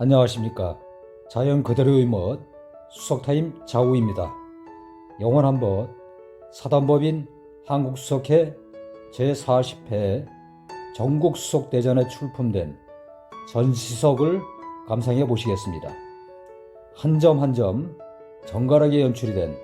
안녕하십니까. 자연 그대로의 멋 수석타임 자우입니다. 영원한 멋 사단법인 한국수석회 제40회 전국수석대전에 출품된 전시석을 감상해 보시겠습니다. 한 점 한 점 정갈하게 연출이 된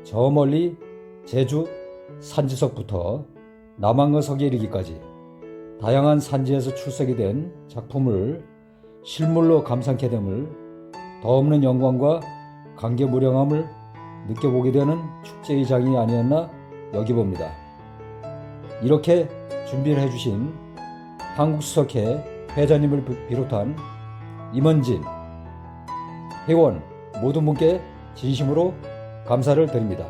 저 멀리 제주 산지석부터 남한거석에 이르기까지 다양한 산지에서 출석이 된 작품을 실물로 감상케 됨을 더 없는 영광과 감개무량함을 느껴보게 되는 축제의 장이 아니었나 여기봅니다. 이렇게 준비를 해주신 한국수석회 회장님을 비롯한 임원진, 회원 모든 분께 진심으로 감사를 드립니다.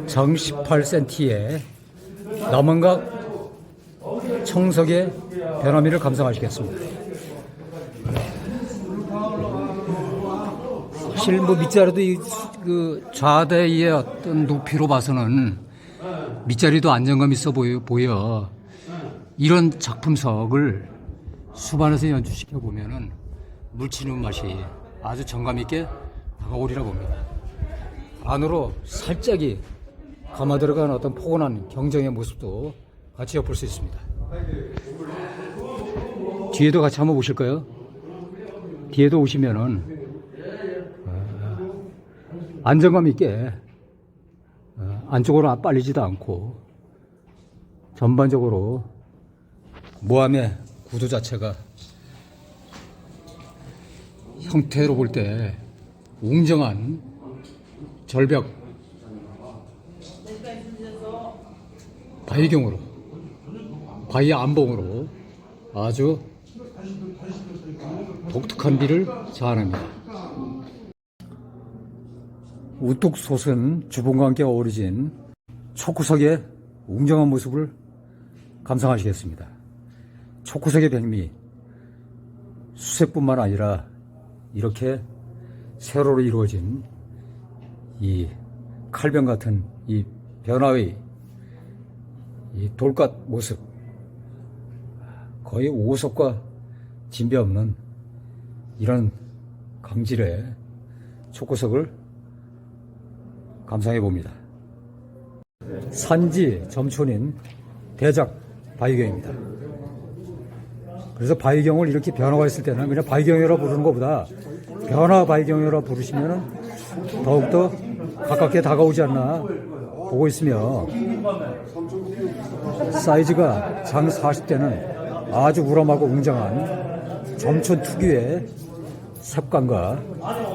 정 18cm의 남원각 청석의 변화미를 감상하시겠습니다. 사실 밑자리도 그 좌대의 어떤 높이로 봐서는 밑자리도 안정감 있어 보여. 이런 작품석을 수반에서 연주시켜 보면은 물치는 맛이 아주 정감 있게 다가오리라 봅니다. 안으로 살짝이 감아 들어간 어떤 포근한 경정의 모습도 같이 엿볼 수 있습니다. 뒤에도 같이 한번 보실까요? 뒤에도 오시면은 안정감 있게 안쪽으로 빨리지도 않고 전반적으로 모함의 구도 자체가 형태로 볼 때 웅장한 절벽 바위경으로 바위 안봉으로 아주 독특한 비를 자아냅니다. 우뚝 솟은 주봉과 함께 어우러진 촉구석의 웅장한 모습을 감상하시겠습니다. 촉구석의 백미 수색뿐만 아니라 이렇게 세로로 이루어진 이 칼병 같은 이 변화의 이 돌갓 모습, 거의 오석과 진배 없는 이런 강질의 촉구석을 감상해 봅니다. 산지 점촌인 대작 바위경입니다. 그래서 바위경을 이렇게 변화가 있을 때는 그냥 바위경이라 부르는 것보다 변화 바위경이라 부르시면 더욱더 가깝게 다가오지 않나 보고 있으며, 사이즈가 장 40대는 아주 우람하고 웅장한 점촌 특유의 색감과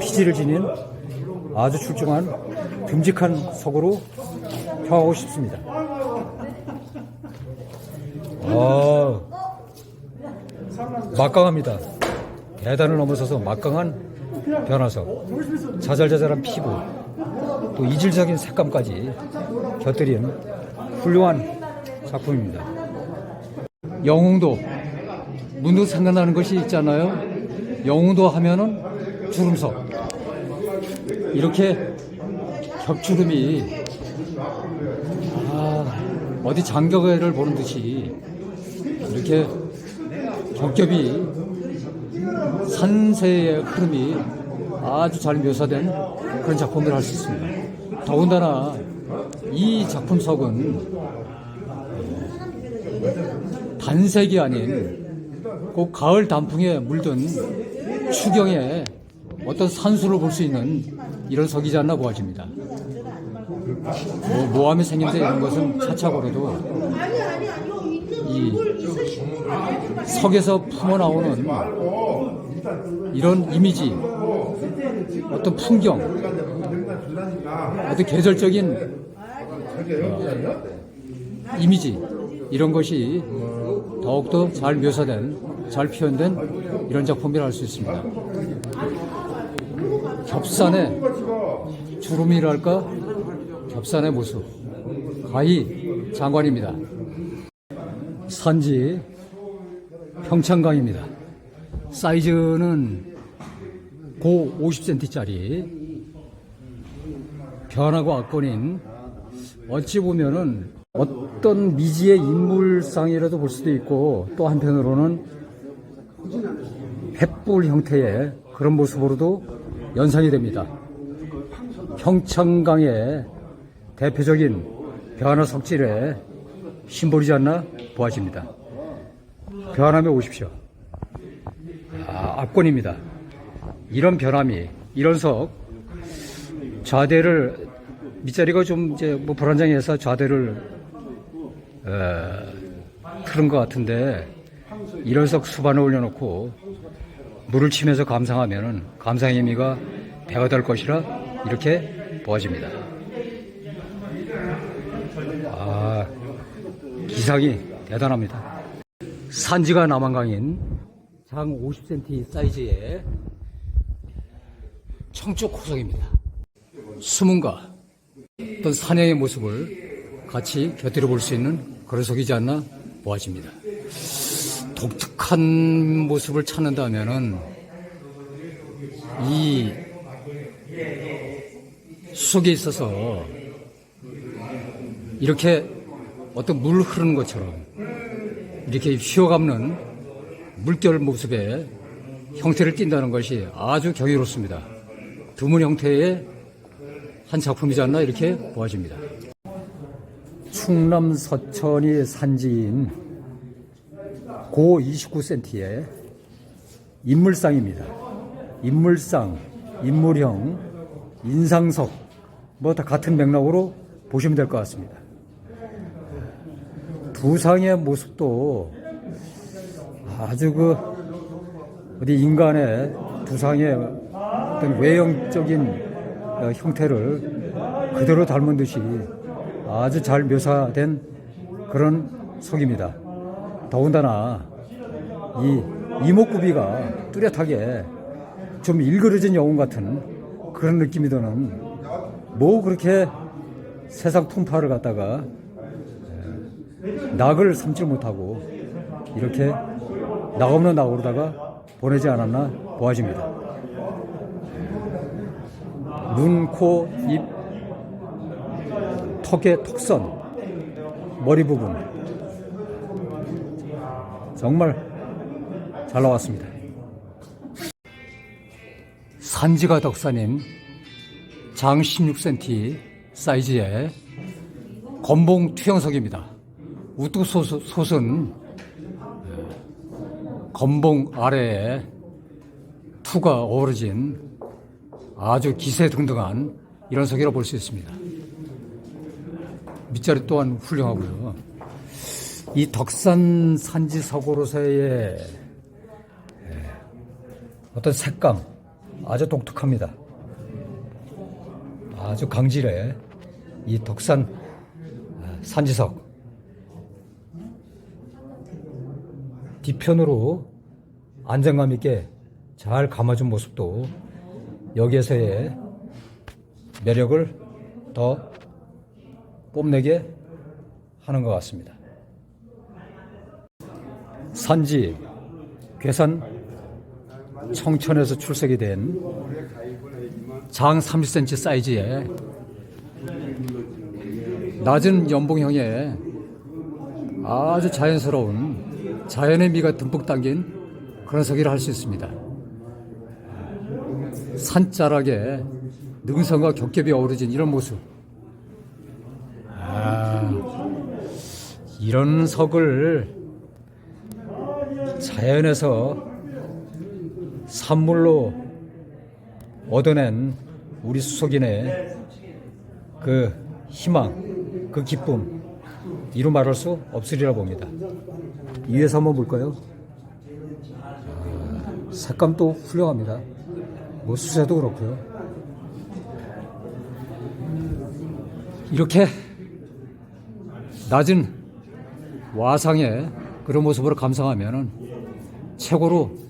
피지를 지닌 아주 출중한 듬직한 석으로 평하고 싶습니다. 막강합니다. 대단을 넘어서서 막강한 변화석, 자잘자잘한 피부, 또 이질적인 색감까지 곁들인 훌륭한 작품입니다. 영흥도, 문득 생각나는 것이 있잖아요. 영흥도 하면은 주름석. 이렇게 겹주름이 어디 장격회를 보는 듯이 이렇게 겹겹이 산세의 흐름이 아주 잘 묘사된 그런 작품을 할 수 있습니다. 더군다나 이 작품석은 단색이 아닌 꼭 가을 단풍에 물든 추경에 어떤 산수를 볼 수 있는 이런 석이지 않나 보아집니다. 모함이 생긴데 이런 것은 차차고로도 이 석에서 품어나오는 이런 이미지, 어떤 풍경, 어떤 계절적인 이미지, 이런 것이 더욱더 잘 묘사된, 잘 표현된 이런 작품이라 할 수 있습니다. 겹산의 주름이랄까, 겹산의 모습, 가히 장관입니다. 산지 평창강입니다. 사이즈는 고 50cm짜리 변하고 악권인 어찌 보면은 어떤 미지의 인물상이라도 볼 수도 있고 또 한편으로는 횃불 형태의 그런 모습으로도 연상이 됩니다. 평창강의 대표적인 변화 석질의 심볼이지 않나 보아집니다. 변함에 오십시오. 압권입니다. 이런 변함이, 이런 석, 좌대를, 밑자리가 좀 이제 뭐 불안정해서 좌대를 틀은 것 같은데, 이런 석 수반을 올려놓고 물을 치면서 감상하면은 감상의 의미가 배가 될 것이라 이렇게 보아집니다. 기상이 대단합니다. 산지가 남한강인 장 50cm 사이즈의 청쪽 호석입니다. 수문과 어떤 산행의 모습을 같이 곁들여 볼 수 있는 그런 석이지 않나 보아집니다. 독특한 모습을 찾는다면은 이 수석에 있어서 이렇게 어떤 물 흐르는 것처럼 이렇게 휘어감는 물결 모습의 형태를 띈다는 것이 아주 경이롭습니다. 드문 형태의 한 작품이지 않나 이렇게 보아집니다. 충남 서천이 산지인 고 29cm의 인물상입니다. 인물상, 인물형, 인상석 뭐 다 같은 맥락으로 보시면 될 것 같습니다. 두 상의 모습도 아주 어디 인간의 두 상의 어떤 외형적인 형태를 그대로 닮은 듯이 아주 잘 묘사된 그런 석입니다. 더군다나 이 이목구비가 뚜렷하게 좀 일그러진 영혼 같은 그런 느낌이 드는 뭐 그렇게 세상 통파를 갖다가 낙을 삼지 못하고 이렇게 낙 없는 낙으로다가 보내지 않았나 보아집니다. 눈, 코, 입, 턱의 턱선, 머리 부분 정말 잘 나왔습니다. 산지가 덕산인 장 16cm 사이즈의 건봉 투영석입니다. 우뚝 솟은 건봉 아래에 투가 어우러진 아주 기세등등한 이런 석이라고 볼 수 있습니다. 밑자리 또한 훌륭하고요. 이 덕산 산지 석으로서의 어떤 색감 아주 독특합니다. 아주 강질의 이 덕산 산지석 뒤편으로 안정감 있게 잘 감아준 모습도 여기에서의 매력을 더 뽐내게 하는 것 같습니다. 산지 괴산 청천에서 출석이 된 장 30cm 사이즈의 낮은 연봉형의 아주 자연스러운 자연의 미가 듬뿍 담긴 그런 석이라 할 수 있습니다. 산자락에 능선과 겹겹이 어우러진 이런 모습, 이런 석을 자연에서 산물로 얻어낸 우리 수석인의 그 희망, 그 기쁨 이루 말할 수 없으리라 봅니다. 위에서 한번 볼까요? 색감도 훌륭합니다. 뭐 수세도 그렇고요. 이렇게 낮은 와상의 그런 모습으로 감상하면은 최고로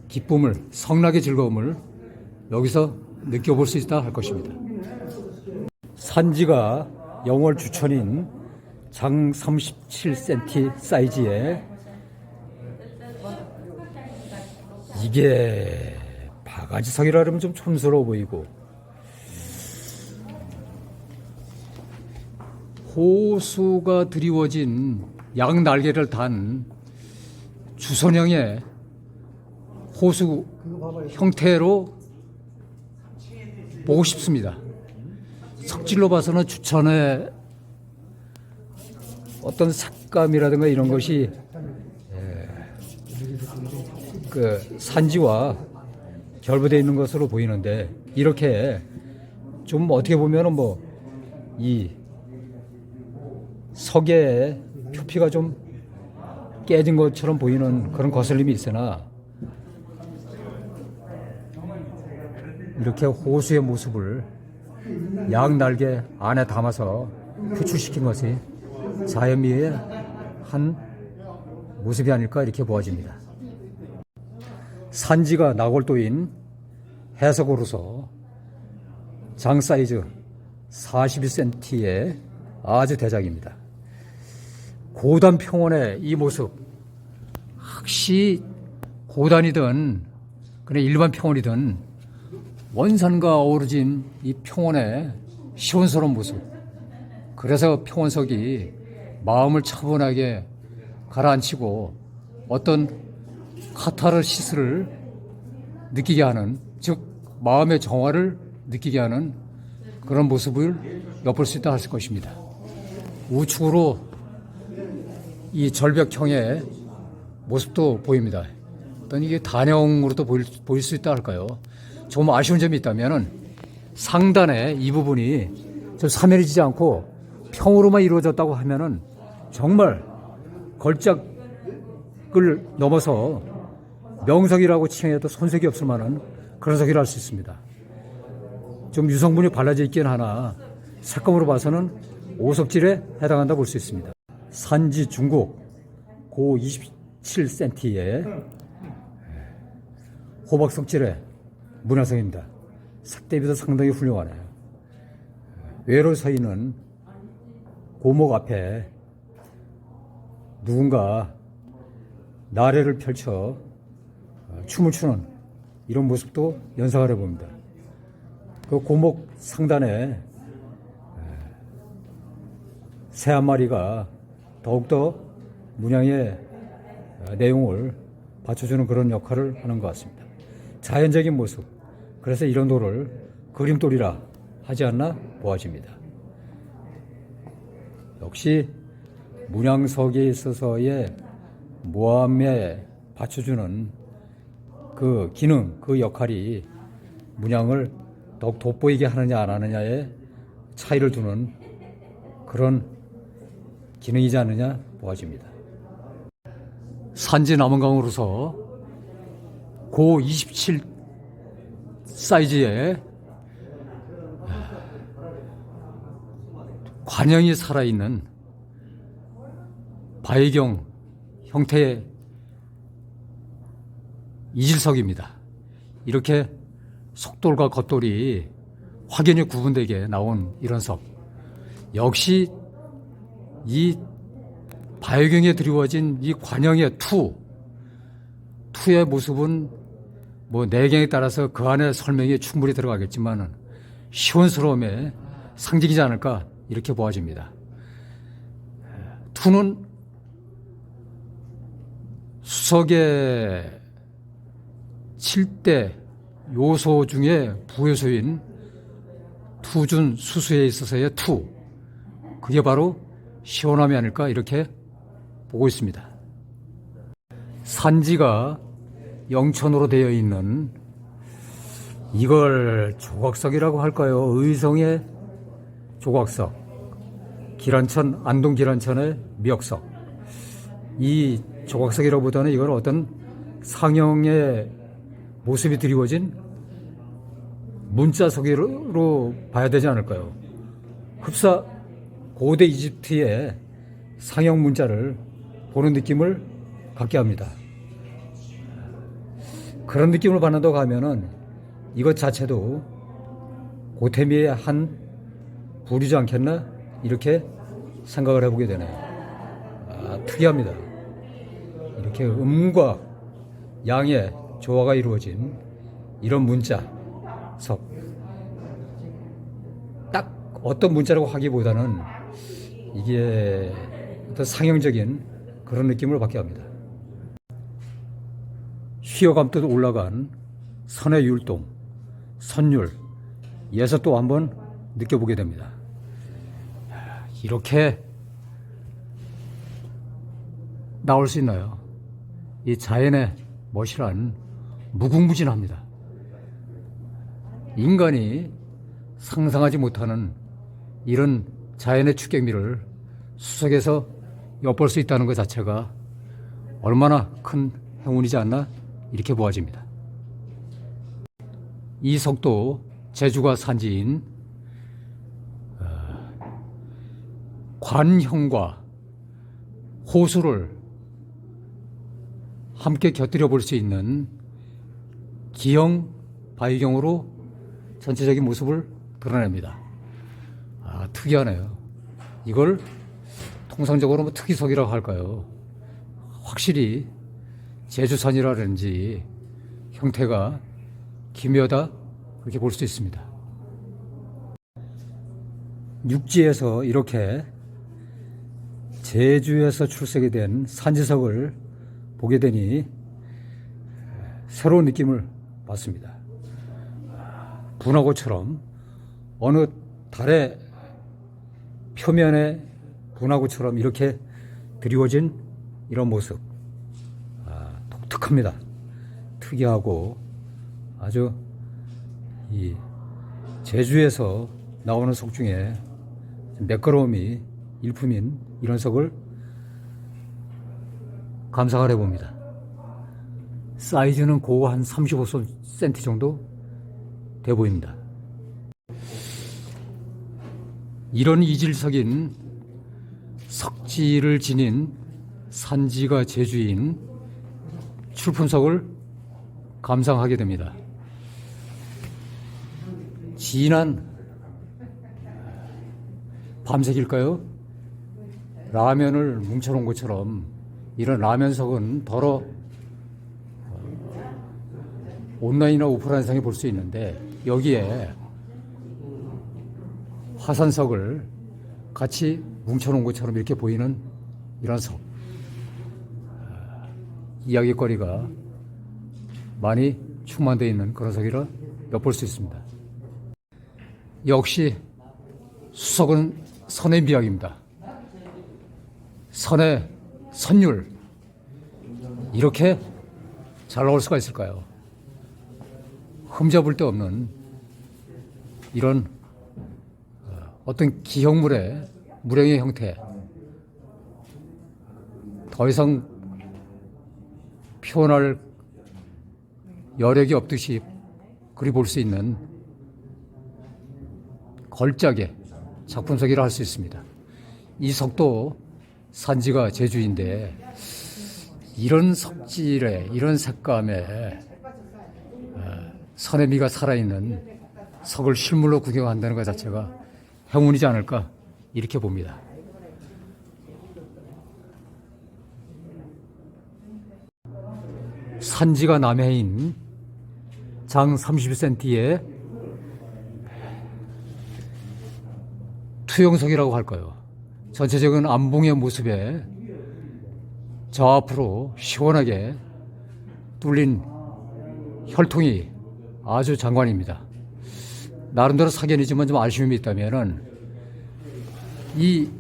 기쁨을, 성락의 즐거움을 여기서 느껴볼 수 있다 할 것입니다. 산지가 영월 주천인 장 37cm 사이즈의 이게 바가지석이라 그러면 좀 촌스러워 보이고 호수가 드리워진 양 날개를 단 주선형의 호수 형태로 보고 싶습니다. 석질로 봐서는 주천의 어떤 색감이라든가 이런 것이 그 산지와 결부되어 있는 것으로 보이는데, 이렇게 좀 어떻게 보면은 뭐 이 석의 표피가 좀 깨진 것처럼 보이는 그런 거슬림이 있으나, 이렇게 호수의 모습을 양 날개 안에 담아서 표출시킨 것이 자연미의 한 모습이 아닐까 이렇게 보아집니다. 산지가 나골도인 해석으로서 장 사이즈 41cm의 아주 대작입니다. 고단 평원의 이 모습, 혹시 고단이든 그냥 일반 평원이든 원산과 어우러진 이 평원의 시원스러운 모습, 그래서 평원석이 마음을 차분하게 가라앉히고 어떤 카타르시스를 느끼게 하는, 즉 마음의 정화를 느끼게 하는 그런 모습을 엿볼 수 있다 할 것입니다. 우측으로 이 절벽형의 모습도 보입니다. 어떤 이게 단형으로도 보일 수 있다 할까요? 좀 아쉬운 점이 있다면은 상단에 이 부분이 좀 사면해지지 않고 평으로만 이루어졌다고 하면은 정말 걸작을 넘어서 명석이라고 칭해도 손색이 없을 만한 그런 석이라 할 수 있습니다. 좀 유성분이 발라져 있긴 하나 색감으로 봐서는 오석질에 해당한다 볼 수 있습니다. 산지 중곡 고 27cm의 호박석질의 문화석입니다. 색 대비도 상당히 훌륭하네요. 외로 서 있는 고목 앞에 누군가 나래를 펼쳐 춤을 추는 이런 모습도 연상을 해봅니다. 그 고목 상단에 새 한 마리가 더욱더 문양의 내용을 받쳐주는 그런 역할을 하는 것 같습니다. 자연적인 모습, 그래서 이런 돌을 그림돌이라 하지 않나 보아집니다. 역시 문양석에 있어서의 모함에 받쳐주는 그 기능, 그 역할이 문양을 더욱 돋보이게 하느냐 안 하느냐에 차이를 두는 그런 기능이지 않느냐 보아집니다. 산지 남원강으로서 고 27 사이즈의 관형이 살아있는 바위경 형태의 이질석입니다. 이렇게 속돌과 겉돌이 확연히 구분되게 나온 이런 석, 역시 이 바위경에 드리워진 이 관형의 투의 모습은 뭐 내경에 따라서 그 안에 설명이 충분히 들어가겠지만 시원스러움의 상징이지 않을까 이렇게 보아집니다. 투는 수석의 7대 요소 중에 부요소인 투준 수수에 있어서의 투, 그게 바로 시원함이 아닐까 이렇게 보고 있습니다. 산지가 영천으로 되어 있는, 이걸 조각석이라고 할까요? 의성의 조각석, 기란천, 안동 기란천의 미역석. 이 조각석이라보다는 이걸 어떤 상형의 모습이 드리워진 문자석으로 봐야 되지 않을까요? 흡사 고대 이집트의 상형 문자를 보는 느낌을 갖게 합니다. 그런 느낌을 받는다고 하면은 이것 자체도 고태미의 한 부류지 않겠나 이렇게 생각을 해보게 되네요. 특이합니다. 이렇게 음과 양의 조화가 이루어진 이런 문자석, 딱 어떤 문자라고 하기보다는 이게 어떤 상형적인 그런 느낌을 받게 합니다. 휘어감도 올라간 선의 율동, 선율, 예서 또 한번 느껴보게 됩니다. 이렇게 나올 수 있나요? 이 자연의 멋이란 무궁무진합니다. 인간이 상상하지 못하는 이런 자연의 축객미를 수석에서 엿볼 수 있다는 것 자체가 얼마나 큰 행운이지 않나 이렇게 보아집니다. 이 석도 제주가 산지인 관형과 호수를 함께 곁들여 볼 수 있는 기형 바위경으로 전체적인 모습을 드러냅니다. 특이하네요. 이걸 통상적으로 뭐 특이석이라고 할까요? 확실히 제주산이라든지 형태가 기묘하다 그렇게 볼 수 있습니다. 육지에서 이렇게 제주에서 출색이 된 산지석을 보게 되니 새로운 느낌을 받습니다. 분화구처럼 어느 달의 표면에 분화구처럼 이렇게 드리워진 이런 모습, 독특합니다. 특이하고 아주 이 제주에서 나오는 석 중에 매끄러움이 일품인 이런 석을 감상을 해봅니다. 사이즈는 고거 한 35cm 정도 돼 보입니다. 이런 이질석인 석지를 지닌 산지가 제주인 출품석을 감상하게 됩니다. 진한 밤색일까요? 라면을 뭉쳐놓은 것처럼 이런 라면석은 더러 온라인이나 오프라인상에 볼 수 있는데 여기에 화산석을 같이 뭉쳐놓은 것처럼 이렇게 보이는 이런 석, 이야기거리가 많이 충만되어 있는 그런 석이라 엿볼 수 있습니다. 역시 수석은 선의 미학입니다. 선의 선율, 이렇게 잘 나올 수가 있을까요? 흠잡을 데 없는 이런 어떤 기형물의 물형의 형태, 더 이상 표현할 여력이 없듯이 그리 볼 수 있는 걸작의 작품석이라 할 수 있습니다. 이 석도 산지가 제주인데 이런 석질에, 이런 색감에 선의 미가 살아있는 석을 실물로 구경한다는 것 자체가 행운이지 않을까 이렇게 봅니다. 산지가 남해인 장 30cm의 투영석이라고 할까요? 전체적인 안봉의 모습에 저 앞으로 시원하게 뚫린 혈통이 아주 장관입니다. 나름대로 사견이지만 좀 아쉬움이 있다면은 이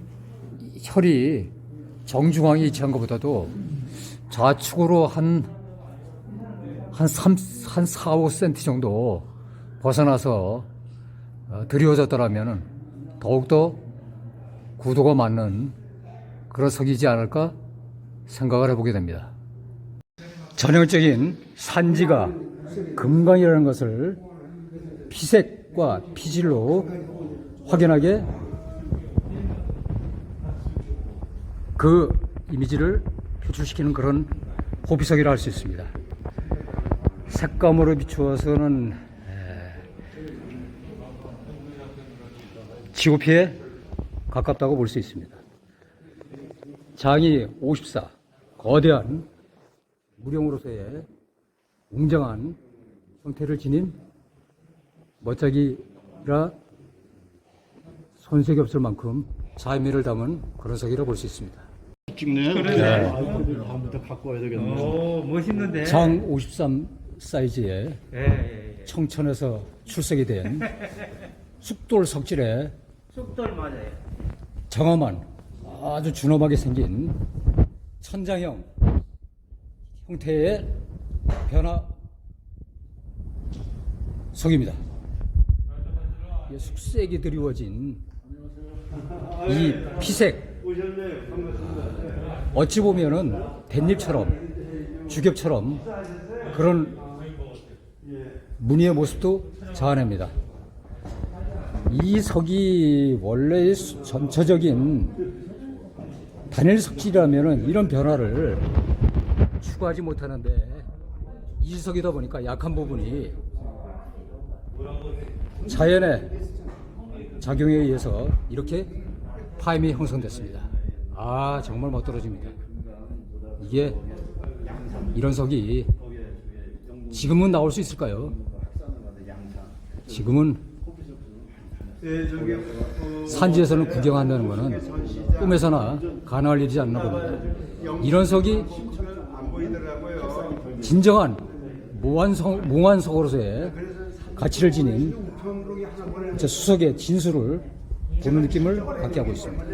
혈이 정중앙에 위치한 것보다도 좌측으로 한 4, 5cm 정도 벗어나서 드리워졌더라면 더욱더 구도가 맞는 그런 석이지 않을까 생각을 해보게 됩니다. 전형적인 산지가 금강이라는 것을 피색과 피질로 확연하게 그 이미지를 표출시키는 그런 호피석이라 할 수 있습니다. 색감으로 비추어서는 지구피에 가깝다고 볼 수 있습니다. 장이 54, 거대한 무령으로서의 웅장한 형태를 지닌 멋자기라 손색이 없을 만큼 자연미를 담은 그런 석이라 볼 수 있습니다. 찍네. 그러네. 아이들을 다음부터 갖고 와야 되겠네. 오, 멋있는데. 장 53 사이즈의 예, 예, 예. 청천에서 출석이 된 쑥돌 석질의 쑥돌 맞아요. 정엄한 아주 준엄하게 생긴 천장형 형태의 변화 석입니다. 이 숙색이 드리워진 이 피색, 어찌 보면은 댄잎처럼 주겹처럼 그런 무늬의 모습도 자아냅니다. 이 석이 원래 전체적인 단일 석질이라면은 이런 변화를 추구하지 못하는데 이 석이다 보니까 약한 부분이 자연의 작용에 의해서 이렇게 파임이 형성됐습니다. 아, 정말 멋들어집니다. 이게 이런 석이 지금은 나올 수 있을까요? 지금은 산지에서는 구경한다는 것은 꿈에서나 가능할 일이지 않나 봅니다. 이런 석이 진정한 몽환석으로서의 가치를 지닌 수석의 진수를 보는 느낌을 갖게 하고 있습니다.